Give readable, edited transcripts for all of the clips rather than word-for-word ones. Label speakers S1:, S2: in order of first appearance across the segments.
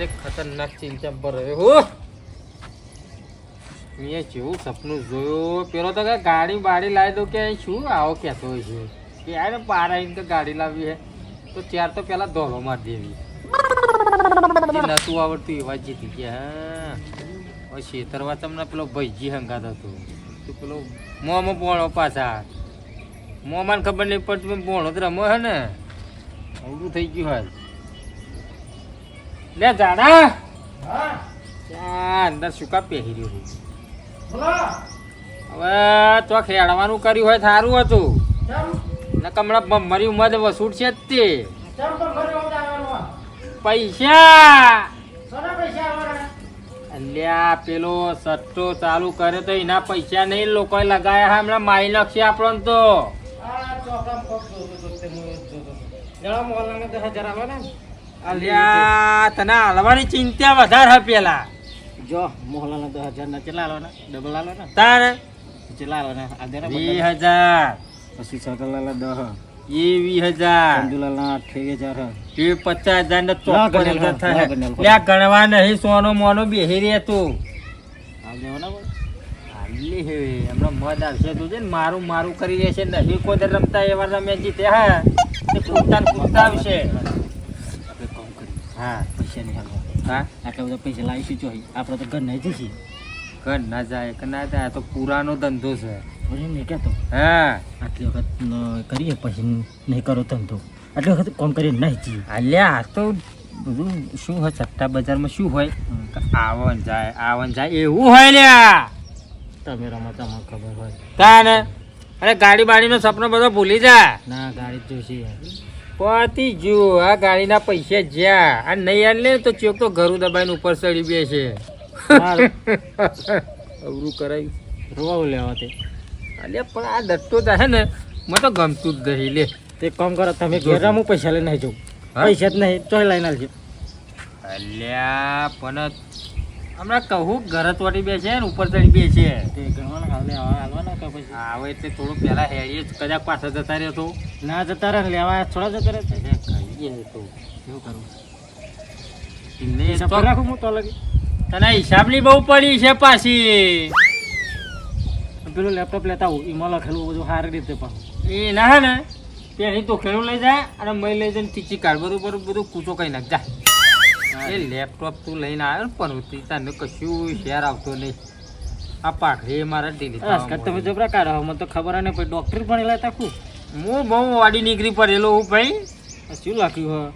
S1: આજે ખતરનાક ચિંતા પર રહ્યો હો. મેં જેવું સપનું જોયું પેલો તો કે ગાડી બાડી લાવી દઉં કે શું આવો કહેતો હોય છે કે યાર પારા આવીને તો ગાડી લાવી હે તો ત્યાર તો પેલા ધોલો મારી દેવી નતું આવડતું એવા જીતી ગયા. હા છેતરવા તમને પેલો ભાઈજી હંગાત હતો તો પેલો મોમાં પોણો પાછા મોમાં ખબર નહીં પડતી પોણો તો રમો હે ને અવડું થઈ ગયું હોય લે જાડા અંદર શું કા પહેરી રહ્યો હવે તો ખેડવાનું કર્યું હોય સારું હતું ને કમળા મરી ઉમર વસૂટ છે જ તે પૈસા અલ્યા પેલો સટ્ટો ચાલુ કરે તો એના પૈસા નહીં લોકોએ લગાયા હમણાં માઈ નાખશે આપણને તો અલ્યા તને હાલવાની ચિંતા વધારે હે પેલા
S2: જો મોહલાના 10,000 ના કેટલા આલવાના ડબલ આલવાના
S1: તારે
S2: કેટલા આલવાના આ દેના
S1: 20,000
S2: પછી સકલાલા 10
S1: એ 20,000
S2: ચંદુલાલના 28,000
S1: એ 50,000 ને 54,000 થાય લે ગણવા નહીં સોનો મોનો બેહી રહે તું
S2: આ દેવાના બોલ
S1: હાલી હે હમણાં મદ આવશે તું છે ને મારું મારું કરી રહેશે નહીં કોઈ રમતા એવા રમે જીતે હા તે કૂદતા આવશે
S2: આપણે કામ કરી
S1: હા
S2: પૈસા નહીં હાલવા
S1: હા
S2: આટલા બધા પૈસા લાવીશું જો આપણે તો ઘર નહીં જઈશું
S1: ઘર ના જાય કે ના જાય આ તો પુરાનો ધંધો છે
S2: પછી મેં કહેતો
S1: હા
S2: આટલી વખત કરીએ પછી નહીં કરો ધંધો આટલી વખત કામ કરીએ નહીં જઈએ
S1: હાલ્યા આ તો બધું શું હોય સટ્ટા બજારમાં શું હોય આવન જાય એવું હોય લ્યા
S2: તમે રમા તમને ખબર હોય
S1: તાને અરે ગાડી બાડીનો સપનો બધો ભૂલી જા
S2: ના ગાડી જોઈશે
S1: પતી જો આ ગાડીના પૈસા જ્યાં આ નહીં આલે તો ચોક તો ઘરું દબાઈને ઉપર ચડી બેસે અવરું કરાયું
S2: રોવા લેવા તે
S1: અલ્યા પણ આ દટ્ટો છે ને મને તો ગમતું જ નહીં લે
S2: તે કામ કરો તમે ઘેર હું પૈસા લઈને આવી જાઉં પૈસા જ નહીં તો લઈને આવજો
S1: અલ્યા પણ હમણાં કહું ઘરત વાટી બેસે ને ઉપર ચડી બેસે
S2: તે ગણવાના હાલે હાલવાના કે પછી
S1: આવે એટલે થોડું પેલા હેડીએ કદાચ પાછળ જતા રહ્યો તો
S2: ના જતા રહે લેવા થોડા જતા રહે
S1: કહીએ તો
S2: એવું કરું
S1: એમને
S2: હિસાબ
S1: તો
S2: રાખું હું તો લગી
S1: તને હિસાબની બહુ પડી છે પાછી
S2: પેલું લેપટોપ લેતા આવું એમાં લખેલું બધું સારી રીતે પણ
S1: એ ના હે ને તેની તો ખેડું લઈ જાય અને મય લઈ જઈને ટીચી કાઢ બરોબર બધું કૂચો કઈ નાખ જા એ લેપટોપ તું લઈને આવ્યો ને પણ તને કશું શેર આવતો નહીં આ પાઘડી મારા ઢીલી
S2: આજકાલ તમે જબરા કાઢો મને તો ખબર નહીં પછી ડૉક્ટર ભણેલા હતા ખૂબ
S1: હું બહુ વાડી નીકળી પડેલો હું ભાઈ
S2: શું લખ્યું હોય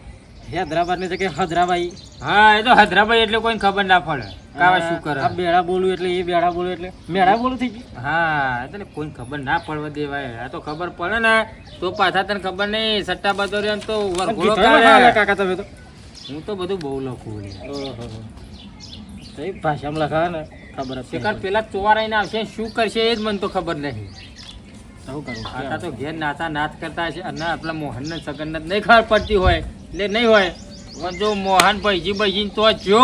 S2: હૈદરાબાદની જગ્યાએ હૈદરાબાઈ
S1: હા એ તો હૈદરાબાદ એટલે કોઈને ખબર ના પડે કાવા શું કરે
S2: આ બેડા બોલું એટલે એ બેડા બોલું એટલે મેળા બોલું થઈ ગયું
S1: હા એટલે કોઈને ખબર ના પડવા દેવાય આ તો ખબર પડે ને તો પાછા તને ખબર નહીં સટ્ટા બાતો રે તો વરઘોડો કાઢે.
S2: કાકા તમે તો
S1: હું તો બધું બહુ લખું
S2: ઓહો ભાષામાં લખાવે ને ખબર હશે
S1: કારણ પેલા ચોર આવીને આવશે શું કરશે એ જ મને તો ખબર નહીં
S2: શું કરું
S1: આતા તો ઘેર નાતા નાચ કરતા હશે અને આપણા મોહનને સગનને નહીં ખબર પડતી હોય એટલે નહીં હોય પણ જો મોહન ભાઈજી તો જો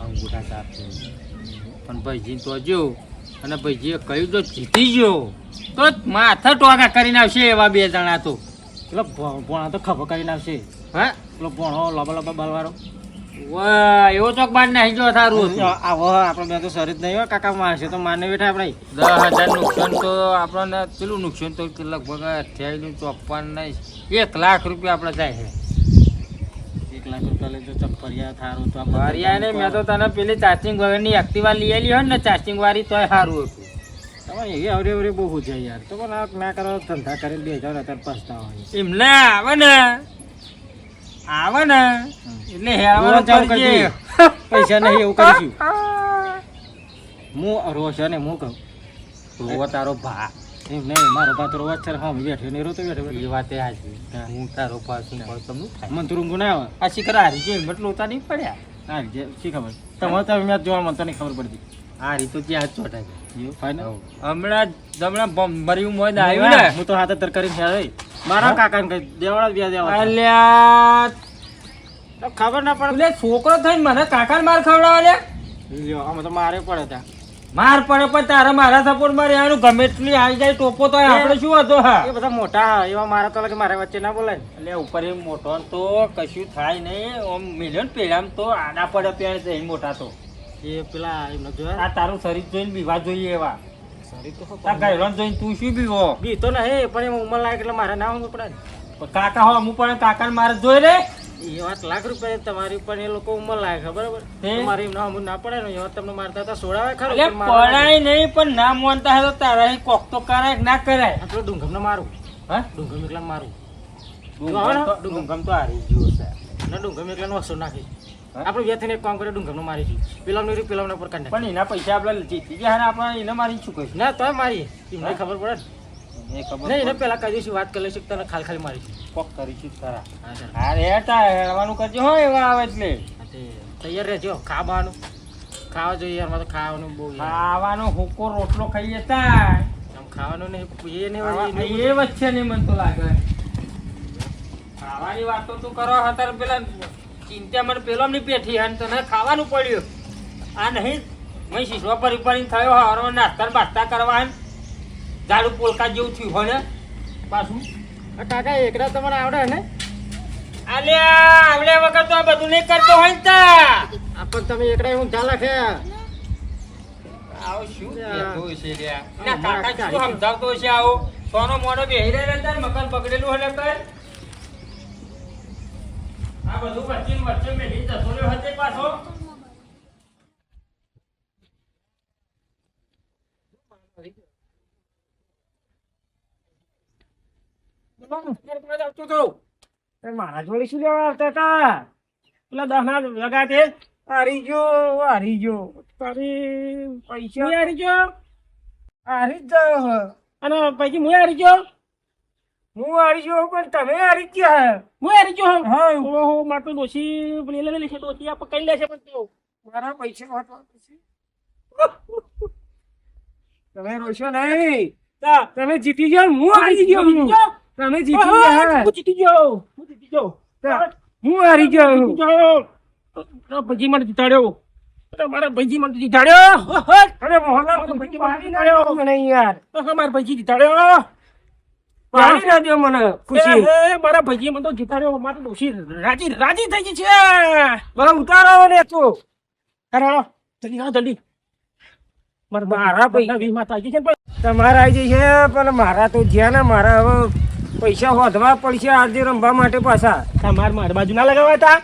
S1: અંગૂઠા સાફ છે પણ ભાઈજી તો જો અને ભાઈજીએ કહ્યું જો જીતી ગયો તો માથા ટોકા કરીને આવશે એવા બે જણા તો
S2: પેલો ભોણા તો ખભો કરીને આવશે
S1: હા
S2: પેલો ભોણો લાંબા લાંબા બાલવાળો
S1: વાહ એવો ચોક બાર નાખી જો થારું
S2: આવો આપણે બે તો સરી જ નહીં હોય કાકા મારશે તો માને બેઠા આપણે
S1: 10,000 નુકસાન તો આપણને પેલું નુકસાન તો લગભગ 58 1 લાખ રૂપિયા આપણે જાય છે
S2: 1 લાખ રૂપિયા લઈ તો ફરિયા થારું તો
S1: ફરિયા ને મેં તો તને પેલી ચાર્જિંગ વગરની એક્ટિવા લઈ આલી હોય ને ચાર્જિંગ વાળી તોય સારું હતું
S2: તમારે એવી આવડે આવડે બહુ છે યાર તો પણ ના કરો ધંધા કરીને બે જાવ ને અત્યારે પછતાવા
S1: એમને આવે ને એટલે હેળવાનું ચાલુ કરજે.
S2: પૈસા નહીં એવું કરીશું હું રોશે ને હું કહું
S1: રોવો તારો ભા
S2: એમ નહીં મારો ભાત રોવા છે હા બેઠો ને રોતો બેઠો
S1: એ વાતે હાચી હું તારો ભા શું કહું તમને થાય
S2: મને તો ઊંઘ ના આવે
S1: આ શિખર હારી જે હેલ્મેટ લોતા નહીં પડ્યા
S2: હા જે શી ખબર તમારે તો મેચ જોવા મને તો નહીં ખબર પડતી
S1: આ રીતો ત્યાં જ ચોટાય
S2: એવું ફાઇનલ
S1: હમણાં મર્યું મોજ આવ્યું ને
S2: હું તો હાથે તરકારી ખેલાવી મારા કાકાને કઈ દેવાળા બે દેવા
S1: અલ્યા
S2: ખબર ના પડે
S1: છોકરો થઈને મને કાકાને માર ખવડાવવા લે
S2: લ્યો આમાં તો મારે પડે ત્યાં
S1: માર પડે પણ તારે મારા સપોર્ટમાં રહેવાનું ગમે એટલી આવી જાય ટોપો તો આપણે શું હતો હા
S2: એ બધા મોટા એવા મારા તો લાગે મારા વચ્ચે ના બોલાય
S1: એટલે ઉપર એ મોટો તો કશું થાય નહીં આમ મિલિયન પેલામ તો આડા પડે પેણ છે મોટા તો
S2: એ પેલા એમને જોયા
S1: આ તારું શરીર જોઈને બીવા જોઈએ એવા
S2: શરીર તો
S1: આ ગયરોન જોઈને તું શું બીવો
S2: બી તો નહીં પણ એમાં ઉંમર લાગે એટલે મારે ના હોવું પડે ને.
S1: પણ કાકા હો અમુક પણ કાકા મારે જોઈ રે
S2: એ વાત લાખ રૂપિયા તમારી પણ એ લોકો ઉંમર લાગે બરાબર
S1: હે?
S2: મારે એમ ના ના પડે ને એવા તમને મારતા હતા સોડાવે ખરું
S1: એટલે
S2: પણ મારવા
S1: પડાય નહીં પણ ના માનતા હોય તો તારા અહીં કોક તો કરાય કે ના કરાય
S2: લાગે. પેલો ડુંગમને મારું
S1: હા
S2: ડુંગમ એકલા મારું
S1: ડુંગમ તો હારી ગયો છે
S2: ના ડુંગમ એકલા વસો નાખી
S1: હા?
S2: આપણે વ્યથીને એક કામ કરે ડુંગમને મારી છે પેલા પેલા પર કાંડા
S1: પણ એના પૈસા આપણે જીતી ગયા ને આપણે એને મારી શું કહીશું
S2: ના તોય મારી એમને ખબર પડે
S1: એ ખબર
S2: ને નહીં એને પેલા કઈ દિવસ વાત કરી લઈશું તને ખાલી મારી છે
S1: કોક કરીશું જ ખરા
S2: હા સર
S1: હા રેટા હેરવાનું કરજો હો એવા આવે એટલે
S2: તૈયાર રહેજો ખાવાનું ખાવા જોઈએ યાર મારે તો ખાવાનું બહુ યાર.
S1: ખાવાનો હુકો રોટલો ખાઈએ તા
S2: આમ ખાવાનું નહીં એ નહીં
S1: એ વચ્ચે નહીં મને તો લાગે ખાવાની વાતો તું કરો અત્યારે પેલા ચિંતા મને પેલો ની પેઠી અને તને ખાવાનું પડ્યું આ નહીં મેં શીશવા પરી પરીને થયો હવારમાં નાસ્તા બાસ્તા કરવા ઝાડુ પોલકા જેવું થયું હોય ને પાછું
S2: કાકા એકડા તમારે આવડે ને
S1: આલ્યા આવડ્યા વગર તો આ બધું નહીં કરતો હોય ને તા
S2: આપણ તમે એકડા હું ચાલે છે
S1: આવો શું કહેતો હશે લ્યા?
S2: આ
S1: ના, કાકા
S2: મારા
S1: શું સમજાવતો હશે આવો? સોનો મોનો બેહી રહેલા તાર મકાન બગડેલું હલે કર. આ બધું વચ્ચે ને વચ્ચે મેલી જતો રહ્યો હશે પાછો.
S2: મારા જોડે શું લેવા આવતા હતા પેલા દહના લગાતે હારી ગયો તારી પૈસા હારી ગયો હારી જ ગયો અને પછી હું હારી ગયો પણ તમે હારી ગયા હું હારી ગયો હા ઓહો મારે તો ડોશી પેલી લઈ લેશે ડોશી આ પકડી લેશે પણ તો મારા પૈસા વાટવા તમે રોશો નહીં તમે જીતી જાઓ હું હારી ગયો તમે જીતી ગયા હું જીતી ગયો હું હારી ગયો ભજી મને જીતાડ્યો મારા ભજી મને જીતાડ્યો અરે મોહનલાલ ભજી જીતાડ્યો મને યાર મારા ભજી જીતાડ્યો પાણી ના દો મને ખુશી મારા ભજી મને તો જીતાડ્યો મારા ડોશી રાજી થઈ ગઈ છે બરા ઉતારો ને તું અરે જલ્દી આવો જલ્દી મારા પૈસા વીમા થઈ છે તમારા આવી છે પણ મારા તો જ્યાં ને મારા હવે પૈસા વધવા પડશે આજે રમવા માટે પાછા તમારે મારી બાજુ ના લગાવ્યા હતા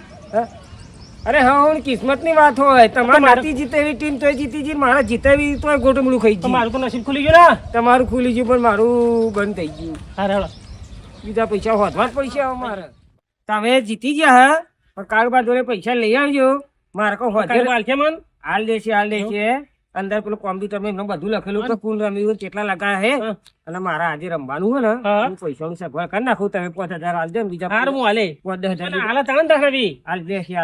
S2: અરે હા હું કિસ્મત ની વાત હોય તમારે નથી જીતેવી ટીમ તોય જીતી ગઈ મારા જીતેવી તોય ગોટમડું ખાઈ ગયું મારું તો નસીબ ખુલી ગયું ને તમારું ખુલી ગયું પણ મારું બંધ થઈ ગયું અરે બીજા પૈસા વધવા જ પડશે હવે મારે તમે જીતી ગયા હા પણ કારોબાર જોડે પૈસા લઈ આવજો મારે કહો હાલ દેશે અંદર પેલું કોમ્પ્યુટર માં એમને બધું લખેલું કે કુલ રમ્યું કેટલા લગાયા હે અને મારા આજે રમવાનું હોય ને હું પૈસાનું સગવડ કરી નાખું તમે 5000 હાલ દે બીજા 5000 હાલ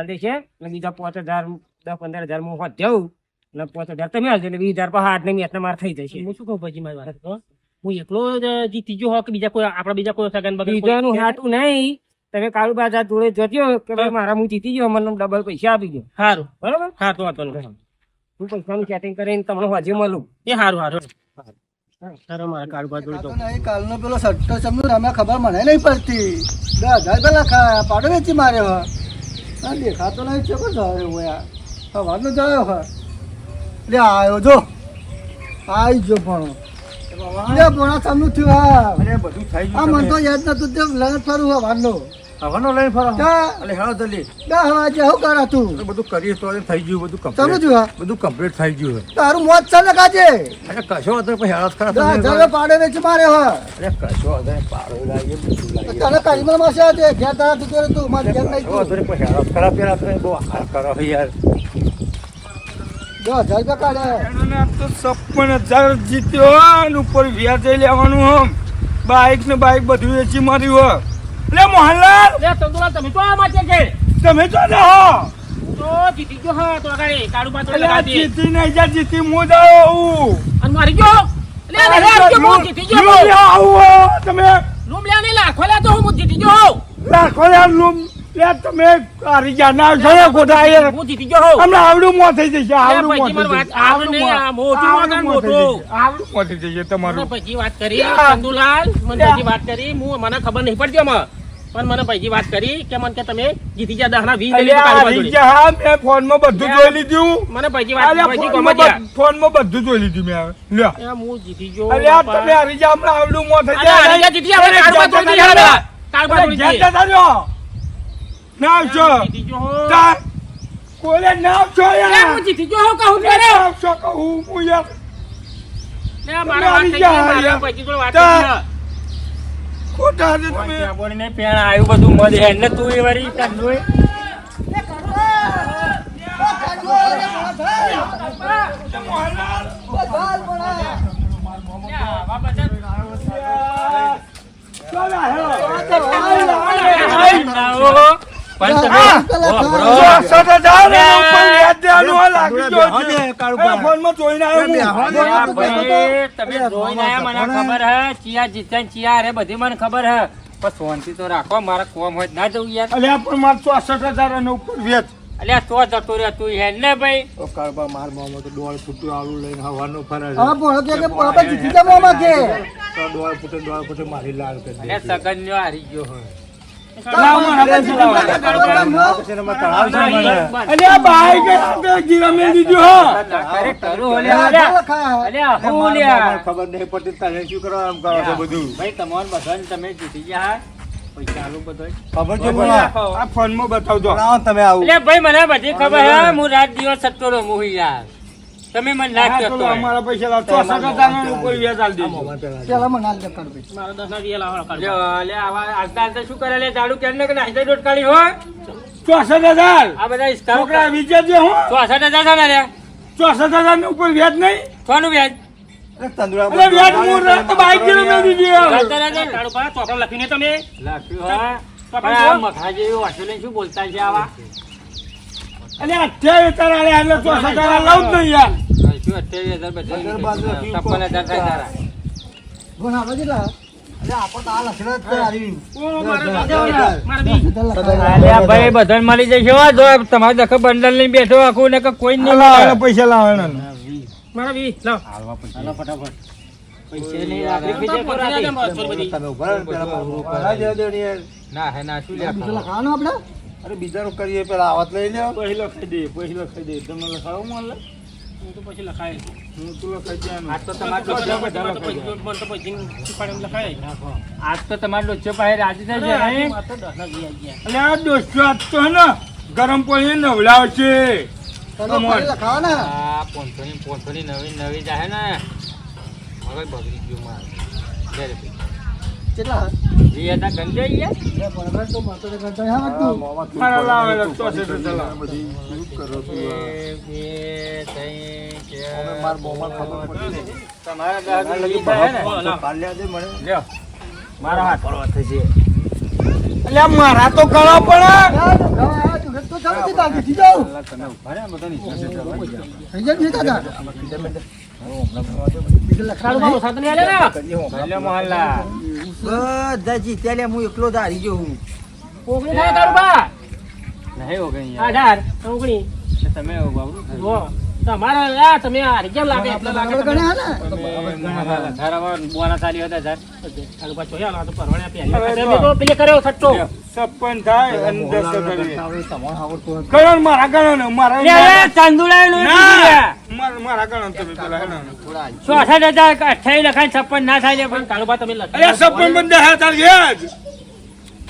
S2: દેશે અને બીજા 5000 10-15,000 હું હોત જાઉં અને 5000 તમે હાલ દે 20,000 પર હાથ ને મેચ માર થઈ જશે હું શું કહું પછી મારી વાત તો હું એકલો જીતી ગયો હો કે બીજા કોઈ આપણા બીજા કોઈ સગન બગન બીજાનું હાટું નહીં તમે કાળુ બાજા જોડે જોજો કે ભાઈ મારા હું જીતી ગયો મને ડબલ પૈસા આપી ગયો સારું બરોબર હા તો વાતો નહીં હું પૈસાનું સેટિંગ કરીને તમને હજી મળું એ સારું મારા કાળુબા જોડે તો
S3: કાલનો પેલો સટ્ટો સમજો અમે ખબર મને નહીં પડતી 10,000 પેલા ખાયા પાડો વેચી માર્યો હા દેખાતો નહીં છે પણ જાય હોયા સવારનો જાય હા લે આવ્યો જો આવી જો પણ લે બોણા સમનું થયું હા
S2: અરે બધું થઈ
S3: આ મને તો યાદ નતું તે લગત ફરું હવાનો
S2: હવાનો લઈને ફરો
S3: એટલે
S2: હા જલ્દી
S3: 10 વાગે હું કરા તું
S2: બધું કરીએ તો થઈ ગયું બધું
S3: તમે જોયા
S2: બધું કમ્પ્લીટ થઈ ગયું
S3: તારું મોત છે લગાજે
S2: અરે કશો હતો પછી હેરાસ ખરા
S3: 10,000 પાડે વેચી માર્યો હા
S2: અરે કશો હતો પાડો લાગે બધું લાગે
S3: તને કારીમાં માસે દે ઘેર તારા તું મારે ઘેર નહીં તું
S2: પછી હેરાસ ખરા પેલા બહુ હાર કરો યાર
S3: 10,000 રૂપિયા કાઢે
S4: તો 56,000 જીત્યો અને ઉપર વ્યાજ લેવાનું હમ બાઈક ને બાઈક બધું વેચી માર્યું લે મોહનલાલ
S2: લે તંદુલા તમે તો આ માચે કે
S4: તમે તો રહો
S2: તો જીતી ગયો હા તો આગળ કાળુબા તો
S4: એટલે આ
S2: લગા દે
S4: જીતી નહીં જા જીતી હું જ આવું
S2: અને મારી ગયો લે અરે કે હું જીતી ગયો
S4: આવું તમે
S2: રૂમ લે ને લાખો લે તો હું જીતી ગયો
S4: લાખો યાર લૂમ લે તમે હારી ગયા ના છો ને ખોટા યાર
S2: હું જીતી ગયો હોઉં.
S4: હમણાં આવડું મોં થઈ જશે આવડું
S2: ભાઈજી,
S4: મોં
S2: મારી
S4: થઈ
S2: વાત આવડે નહીં, આ મોટું
S4: આવડું
S2: મોટું
S4: મોં થઈ
S2: મોટું.
S4: જશે આવડું મોં થઈ જશે
S2: મને
S4: તમારું
S2: ભાઈજી વાત કરી ચંદુલાલ, મને ભાઈજી વાત કરી, મને ખબર નહીં પડતી આમાં. પણ મને ભાઈજી વાત કરી કે મને કે તમે જીતી ગયા 10 ના 20 લઈ
S4: અલ્યા
S2: લીધું કાળી
S4: હારી
S2: બાજુની.
S4: ગયા હા મેં ફોનમાં બધું જોઈ લીધું
S2: મને ભાઈજી વાત
S4: અલ્યા
S2: ભાઈજી ગમે ત્યાં.
S4: ફોનમાં બધું જોઈ લીધું મેં લ્યો
S2: એ હું જીતી ગયો
S4: અલ્યા
S2: બાપા.
S4: તમે હારી ગયા હમણાં આવડું મોં થઈ
S2: અલ્યા, હારી ગયા જીતી ગયા, હવે કાળુબા તોડી દીધી હવે. કાળુબા તોડી
S4: ઘેર
S2: દીધી.
S4: જતા રહ્યો. ના આવશો
S2: જીતી ગયો હો.
S4: તા કોલે ના આવશો
S2: અલ્યા,
S4: યાર
S2: હું જીતી ગયો હો, કહું ત્યારે.
S4: ના આવશો કહું હું યાર
S2: અલ્યા, મારા વાત થઈ ગઈ, મારા ભાઈજી જોડે વાત
S4: તા.
S2: થઈ ગઈ.
S4: ખોટા છે તમે
S2: બોલીને પેણ આવ્યું બધું મધ હે ને તું એ વળી કાઢું
S4: ફોનમાં જોઈને આવ્યો
S1: તમે જોઈને આયા, મને ખબર હે ચિયા જીત્યા ને ચિયા હારે બધી મને ખબર હે. પણ શાંતિ તો રાખો, મારા કોમ હોય તો ના જવું યાર.
S4: અલ્યા પણ મારે 64,000 અને ઉપર વેચ
S1: અલ્યા તો જતો રહ્યો તું હેડ ને ભાઈ.
S3: હા બોલો કે આપણે જીતી ગયા મોમાં કે
S1: અલ્યા સગન નો હારી ગયો હોય.
S4: અલ્યા ભાઈ કે આપણે ગીરા મેં દીધું હો
S1: અરે કરું અલ્યા, અલ્યા. અલ્યા હું લ્યા. ભાઈ તમારે બધાને તમે જીતી ગયા હા. પૈસા આલું બધાય.
S4: આ ફોનમાં બતાવજો
S1: અલ્યા ભાઈ મને બધી ખબર હે, હું રાત દિવસ સટ્ટો રમું છું યાર. તમે મને ના
S4: હા,
S1: કહેતો
S4: ચલો,
S1: હોય.
S4: અમારા પૈસા લાવો 64,000 ઉપર વેચ આલી દેજો
S3: પેલા મને હાલ કર ભાઈ
S2: મારા 10 ના 20 લાવો કાઢો.
S1: લ્યો, અલ્યા આવા આજતા આજતા શું કરે લે જાડુ કેમ ને કે નાઈ દોટ કાઢી હો.
S4: 64,000
S1: આ બધા ઇસ્કારો
S4: છોકરા વિચારજે હું
S1: 64,000 ના લ્યા.
S4: 64,000 ની ઉપર વેચ નહીં
S1: કોનું વ્યાજ?
S4: અરે વેચ હું રાત બાઈક ગીરા મેં દીધી હવે.
S2: કાળુબા, ચોપડો લખીને તમે
S1: લાખ્યું હા.
S2: તો
S1: પણ
S2: પણ
S1: આ
S2: જો.
S1: મખા જેવી વાંચો લઈને શું બોલતા છે આવા?
S4: અને 28 તારા એટલે 64,000 લાવું જ નહીં યાર
S1: શું 28,000 બધા 56,000 થાય તારા.
S3: કોણ આવે કેટલા આપણે તો આ લખડા જ તારી
S2: ઓ મારા દાદા, મારા બી.
S1: અલ્યા ભાઈ બધાને મળી જશે હો. જો તમારે દખો બંડલ લઈને બેઠો આખું ને કે કોઈ જ નહીં
S4: લાવો,
S1: મળે.
S4: એના પૈસા લાવો એના
S2: મારા બી લાવ.
S1: પૈસા નહીં રાખે.
S2: તો પહોંચી જાય ને બસ થોડી બધી.
S1: ના હે ના શું લ્યા
S3: બીજું
S1: ખાવા?
S3: લખાવાનું આપણે
S4: પહેલો ખાઈ દે તમે લખાવો મને
S2: હું તો પછી લખાય.
S4: હું તું લખાઈ જાય
S1: આજ તો તમારે
S2: તો
S1: ડોચો
S2: બધા
S1: બધો
S2: મને તો પછી શીખવાડીને લખાય.
S1: આજ તો તમારે ડોચો પાસે રાજી થઈ
S2: અરે,
S1: જાય
S2: આ તો 10 ના 20 આઈ ગયા.
S4: એટલે આ દોસ્તો આજ તો હે ને ગરમ પાણી નવડાવશે
S3: લખાવાના
S1: આ 500 ની નવી જાહે ને હવે બગડી ગયું માર. લે રે ભાઈ.
S3: કેટલા
S1: જી હતા ગંજે યાર.
S3: બરાબર તો માતો તો કરતા હા તું
S4: મારા લાવેલા 64,000 લાવો.
S1: એક, બે, ત્રણ, ચાર, તમારા 10 લગી થાય ને? લ્યો. મારા હાથ પડવા થશે.
S4: એટલે આ મારા તો કરો પણ
S3: તો ચાલો તે તાકી થી જાઓ
S1: તમે ઉભા રહ્યા બધાની સાથે જવા.
S3: થઈ જાય ને દાદા બીજું લખાવાનું
S2: કાળુબા, સાથે નહીં આલે ને?
S1: લ્યો મોહનલાલ.
S5: બધા જીત્યા હું એકલો જ હારી ગયો હું
S2: ઓગણી થાય કાળુબા.
S1: નહીં હો ગઈ યાર.
S2: 18, ઓગણી.
S1: તમે બાબુ
S2: જો, તમારા આ તમે હારી કેમ લાગે એટલે લાગે
S3: આગળ
S2: તમને.
S3: ગણ્યા ને
S1: ધારામાં બોના ચાલી હતા સર.
S2: કાળુબા, જોયા લા તો પરવાણ્યા પહેર્યા. તમે તો પેલે કર્યો સટ્ટો.
S4: 56 થાય અને 10,000 કરો ને મારા ગણો ને મારા મારા ગણો તમે પેલા હેને.
S1: 64,000 લખાય 56 ના થાય લે.
S2: પણ કાળુબા તમે લખી
S4: અરે 56 બંધ હતા વ્યાજ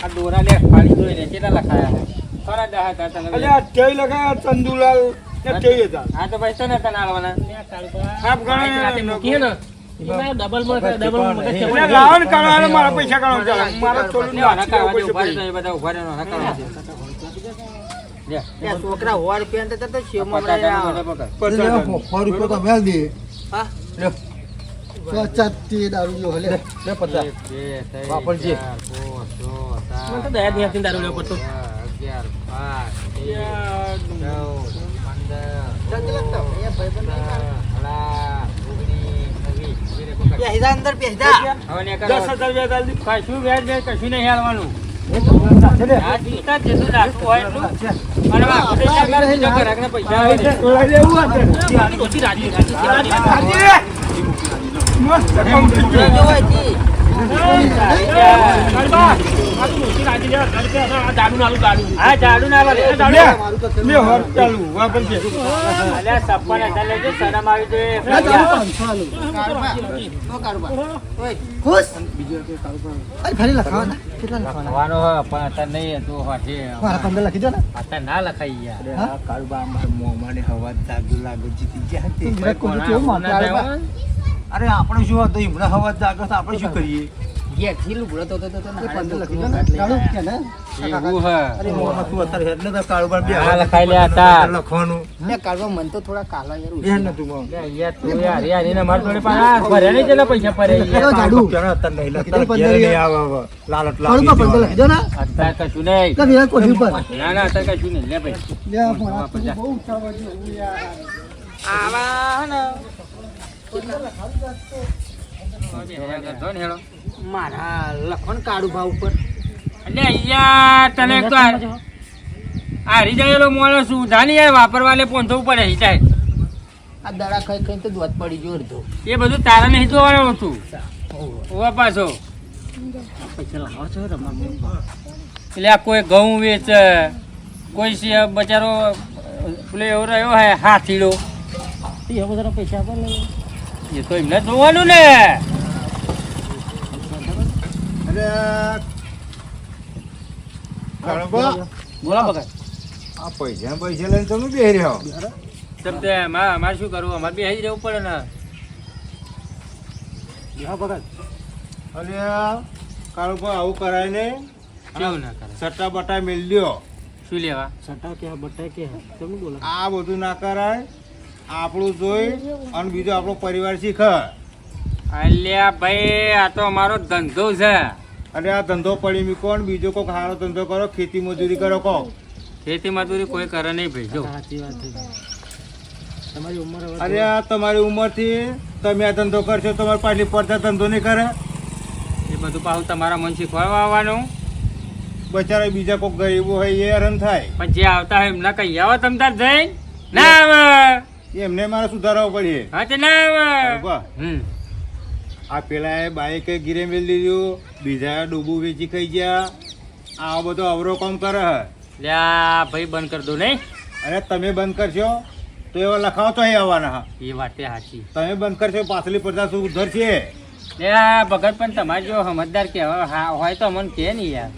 S1: આ દોરા લે ફાડી દોઈ લે કેટલા લખાયા છે? થોડા 10,000 તને
S4: અરે આ જય લગાયા ચંદુલાલ ને 23,000
S1: હા તો ભાઈ તો ને તને આલવાના.
S4: આપ ગણો
S2: રાતે મૂકીએ ને એમાં ડબલ મગજ છે.
S4: એટલે લાવો ને કાઢો અને મારા પૈસા કાઢો ચાલો મારા થોડું
S1: લ્યો, આના કાઢવા દે, ઉભા રહો તો એ બધા ઉભા રહો, આના કાઢવા દે. લે,
S5: ત્યાં છોકરા હોવા રૂપિયા હતા તો શેવમાં
S1: 50,000
S5: મળે.
S1: બધા પકડ.
S3: 100 રૂપિયા તો મેલ દે
S5: હા?
S3: ચાચી દારૂ જો હલે
S1: એક, બે, ત્રણ,
S3: વાપરજે.
S1: ચાર, પાંચ, છ,
S2: મને તો
S1: સાત,
S2: દયા નહીં આવતી દારૂ લેવો પડતો.
S1: 11, 12, 13, 14, 15, 16, 17, 18, 19, 20.
S5: પહેજા અંદર પહેજા.
S4: 10,000 વ્યાજ આલી
S1: કશું વ્યાજ વ્યાજ કશું નહીં હાલવાનું. આ જીતા જેટલું રાખવું હોય એટલું. અને આ પૈસા કાઢી દીધો, ઘરાકને પૈસા આવે છે.
S4: તોડાઈ દેવું હતું.
S1: ઓછી રાજી, રાજી, રાજી.
S4: મસ્ત કામ થઈ ગયું.
S5: જો હોય તી.
S1: હા, જાડુ ના વાલે.
S4: લે, લે હોર ચાલુ વાપરજે.
S1: અલ્યા, સપ્પન હતા લેજો, શરમ આવી જોઈએ.
S3: ના, ચાલો 500 આલું. ખુશ અરે ફરી લખાવાના કેટલા લખવાના
S1: લખવાનો હોય, પણ અત્યારે નહીં હતું, હોઠે.
S3: મારા 15 લખી દો ને
S1: અત્યારે ના લખાઈ યાર.
S3: હા?
S5: કાળુબા અમારા મોંમાં હવા જાગુ લાગે જીતી ગયા તે.
S3: તું વિરાટ કોહલી કેવું માનતો
S1: ના
S3: આવે?
S1: થાય,
S5: અરે આપણે શું હતું હમણાં હવા જાગે તો આપણે શું કરીએ
S3: એ 15 લખી દો ને ચાલુ કે ને
S1: એવું હે.
S5: અરે મોંમાં તું અત્યારે હેડ ને તો કાળુબા બે
S1: હા, લખાઈ લે હતા.
S5: લખવાનું
S3: કાઢવા મન તો થોડા કાલા યાર
S5: બેન નતું મોં
S1: યાર, તું યાર, યાર, એને મારા જોડે પાછા ભર્યા નહીં, જેટલા પૈસા ભર્યા યાર.
S3: ચાલો જાડુ
S5: અત્યારે નહીં લખતા
S3: કેટલા
S5: ઘેર
S3: 15
S5: નહીં આવે હવે લાલટ
S3: કાળું
S5: લાગી
S3: 15 લખી દો ને
S1: અત્યારે કશું નહીં.
S3: તો વિરાટ કોહલી ઉપર
S1: ના, ના, અત્યારે કશું નહીં. લે ભાઈ.
S3: લે મારા તો બહુ ઉતાવળ છે યાર
S1: આવા ને.
S5: મારા લખણ કાળુબા ઉપર
S1: એટલે યાર, તને એક તો હારી જાયેલો માણસ છું. જાની યાર, વાપરવા લે 500 ઉપર રહી જાય.
S5: આ દડા ખાઈ ખાઈ તો દોત પડી ગયો અડધો
S1: એ બધું તારા નહીં જોવાનું હતું. ઓવા પાછો
S5: પૈસા લાવો છો રમવા
S1: એટલે આ કોઈ ઘઉં વેચે, કોઈ બચારો પેલો એવો રહ્યો હે હાથીડો.
S5: એ બધા પૈસા આપો ને
S1: એ તો એમને જોવાનું ને.
S4: અરે કાળુબા,
S1: બોલો બગા.
S4: આ પૈસા લઈને તમે બેહી રહ્યો.
S1: તમને અમારે શું કરવું? અમારે બી આવી રહેવું પડે ને.
S4: અરે કાળુબા, આવું કરાય ને.
S1: કેવું ના કરે?
S4: સટ્ટા બટા મેલ લ્યો.
S1: શું લેવા?
S5: સટા કે બટા કે તમે બોલો
S4: આ બધું ના કરાય. આપણું જોઈ અને બીજો આપણો પરિવાર શીખ.
S1: અલ્યા ભાઈ, આ તો અમારો ધંધો છે.
S4: અને આ ધંધો પડી મીકો ને બીજો કોઈક સારો ધંધો કરો, ખેતી મજૂરી કરો કોક.
S1: ખેતી મજૂરી કોઈ કરે નહીં ભાઈ. જો
S5: સાચી વાત છે તમારી ઉંમર હવે
S4: અરે આ તમારી ઉંમરથી તમે આ ધંધો કરશો, તમારે પાછલી પડતા ધંધો નહીં કરે.
S1: એ બધું પાછું તમારા મન શીખવાડવા આવવાનું.
S4: બચારા બીજા કોઈક ગરીબો હોય એ હેરાન થાય.
S1: પણ જે આવતા હોય એમના કઈ આવો તમ તાર જઈને ના આવે.
S4: એમને મારે સુધારવો પડે.
S1: હા, તે ના આવે.
S4: કાળુબા, આ પેલા બાઈક ગીરે મેલ દીધું, બીજા ડૂબું વેચી ખાઈ ગયા. આ બધો અવરો કામ કરે હે.
S1: લ્યા ભાઈ, બંધ કરી દો નહીં.
S4: અરે તમે બંધ કરશો તો એવા લખાવો તો અહીં આવવાના હા.
S1: એ વાતે સાચી.
S4: તમે બંધ કરશો પાછલી પડતા શું ઉધર છે.
S1: લ્યા ભગત, પણ તમારે જો સમજદાર કે હોય તો અમને કે નહીં યાર.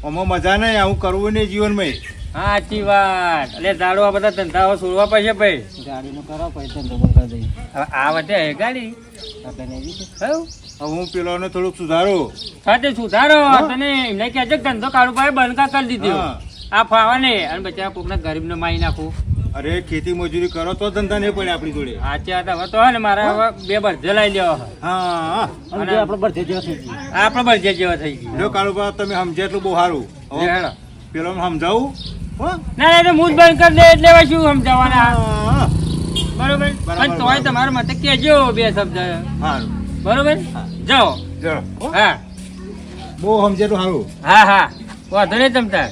S4: આમાં મજા નહીં, આવું કરવું નહીં જીવનમાં.
S1: હા, સાચી વાત. એટલે દાડો આ બધા ધંધાઓ છોડવા પડશે ભાઈ.
S5: ગાડીનો કરો પૈસા ધંધો બંધ કરી દઈએ
S1: હવે આ વધે હે ગાડી.
S5: આપણે નહીં કીધું
S1: હઉ.
S4: હવે હું પેલોને થોડુંક સુધારું.
S1: સાથે સુધારો. તને એમને કહેજો કે ધંધો કાળું ભાઈ બંધ કરી દીધો.
S4: હા.
S1: આ ફાવા ને અને બચારા કોકના ગરીબને મારી નાખું.
S4: અરે ખેતી મજૂરી કરો તો ધંધા નહીં પડે આપણી જોડે.
S1: સાચી વાત. હવે તો હે ને મારે હવે 2 બરજે લઈ લેવા હે.
S4: હા
S5: અને આપણે બધે જેવા થઈ ગયું
S1: આપણે બરજે જેવા થઈ ગઈ.
S4: જો કાળુબા, તમે સમજે એટલું બહુ સારું. હવે
S1: હેડો.
S4: પેલો સમજાવું હો?
S1: ના ના, તો હું જ બંધ કરી દે એટલે હવે શું સમજાવવાના.
S4: હા,
S1: બરોબર. પણ તોય તમારા મતે કહેજો 2 શબ્દ.
S4: સારું.
S1: બરોબર. જાઓ.
S4: ચલો હો?
S1: હા
S4: બહુ સમજે એટલું સારું.
S1: હા હા, વાંધો નહીં તમ તાર.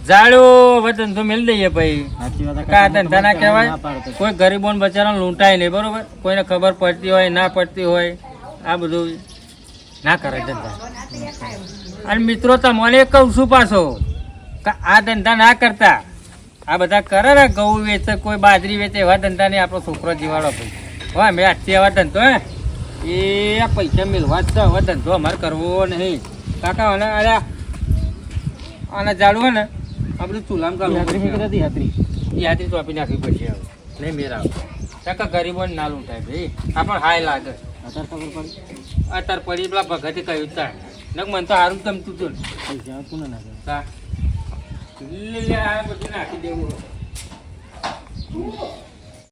S1: ઝાડુ હવે ધંધો મેળ દઈએ ભાઈ.
S5: સાચી વાત
S1: કા ધંધા ના કહેવાય.
S5: ના પાડતો.
S1: કોઈ ગરીબોને બચારાને લૂંટાય નહીં. બરોબર. કોઈને ખબર પડતી હોય ના પડતી હોય, આ બધું ના કરે ધંધા. અને મિત્રો, તમને કહું છું પાછો કે આ ધંધા ના કરતા. આ બધા કરે ને, ઘઉં વેચે, કોઈ બાજરી વેચે, એવા ધંધા નહીં. આપણો છોકરો જીવાડો ભાઈ. હા, મેં આજથી એવા ધંધો હે એ આ પૈસા મેળવા જ છે. હવે ધંધો અમારે કરવો નહીં કાકા. અને અરે આના ઝાડુ હે ને, આ બધું ચૂલામ કરવું. યાત્રી તો આપી નાખવી પડશે. હવે નહીં મેળ આવે. કાકા ગરીબોને ના લૂંટાય ભાઈ. આ પણ હાય લાગે. અત્યારે પડી પેલા ભગતે કહ્યું તા નક મને તો સારું ગમતું હતું ને. તા. લે લે, આ બધું નાખી દેવું.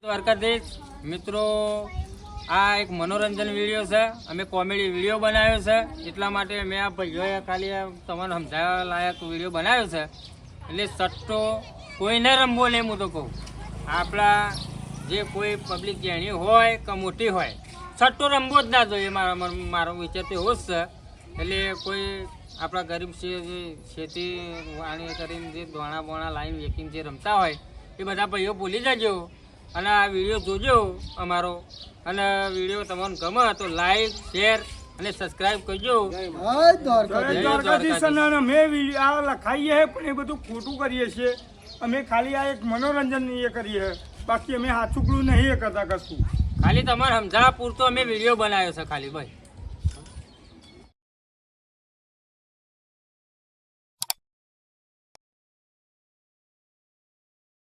S1: દ્વારકાધીશ મિત્રો, આ એક મનોરંજન વિડીયો છે. અમે કોમેડી વિડીયો બનાવ્યો છે. એટલા માટે મેં આ ભાઈઓએ ખાલી તમને સમજાવવા લાયક વિડીયો બનાવ્યો છે. એટલે સટ્ટો કોઈને રમવો નહીં. હું તો કહું, આપણા જે કોઈ પબ્લિક જેણી હોય કે મોટી હોય, સટ્ટો રમવો જ ના જોઈએ. મારો વિચાર તો એવો જ છે. એટલે કોઈ આપણા ગરીબ છે જે ખેતી વાણી કરીને જે દોણા બોણા લાઈન વેકીને જે રમતા હોય એ બધા ભાઈઓ ભૂલી જજો અને આ વિડીયો જોજો અમારો અને વિડીયો તમને ગમે તો લાઈક શેર અને સબસ્ક્રાઈબ કરજો.
S3: જય દ્વારકાધીશ.
S2: જય દ્વારકાધીશ. અને અમે આ લખાઈએ છે પણ એ બધું ખોટું કરીએ છીએ. અમે ખાલી આ એક મનોરંજન એ કરીએ છે. બાકી અમે હાચુકડું નહીં એ કરતા કશું.
S1: ખાલી તમારે સમજાવવા પૂરતો અમે વિડીયો બનાવ્યો છે ખાલી ભાઈ.